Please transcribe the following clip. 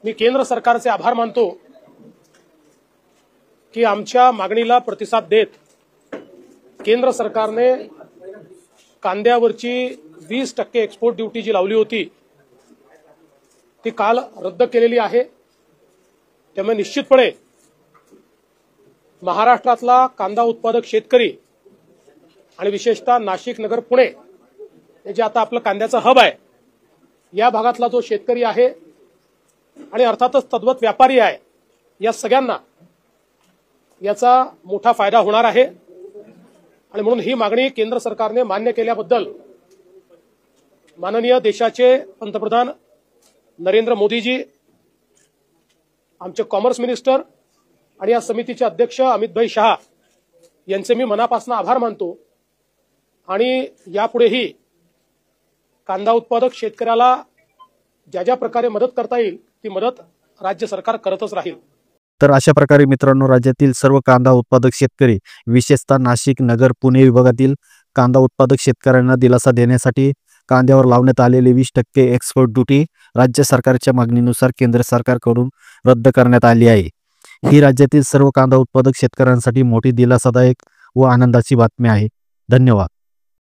मी केंद्र सरकारचे आभार मानतो की आमच्या मागणीला प्रतिसाद देत केंद्र सरकारने कांद्यावरची 20% एक्सपोर्ट ड्युटी जी लावली होती ती काल रद्द केलेली आहे। त्यामुळे निश्चितपणे महाराष्ट्रातला कांदा उत्पादक शेतकरी आणि विशेषतः नाशिक, नगर, पुणे हे जे आता आपलं कांद्याचं हब आहे या भागातला जो शेतकरी आहे आणि अर्थातच तद्वत व्यापारी आहे या सगळ्यांना याचा मोठा फायदा होणार आहे। आणि म्हणून ही मागणी केंद्र सरकारने मान्य केल्याबद्दल माननीय देशाचे पंतप्रधान नरेंद्र मोदीजी, आमचे कॉमर्स मिनिस्टर आणि या समितीचे अध्यक्ष अमित भाई शाह यांचे मी मनापासून आभार मानतो। आणि यापुढेही कांदा उत्पादक शेतकऱ्याला ज्या ज्या प्रकारे मदत करता येईल ती मदत राज्य सरकार करतच राहील। तर अशा प्रकारे मित्रांनो, राज्यातील सर्व कांदा उत्पादक शेतकरी विशेषतः नाशिक, नगर, पुणे विभागातील कांदा उत्पादक शेतकऱ्यांना दिलासा देण्यासाठी कांद्यावर लावण्यात आलेली 20% एक्सपोर्ट ड्युटी राज्य सरकारच्या मागणीनुसार केंद्र सरकारकडून रद्द करण्यात आली आहे। ही राज्यातील सर्व कांदा उत्पादक शेतकऱ्यांसाठी मोठी दिलासादायक व आनंदाची बातमी आहे। धन्यवाद।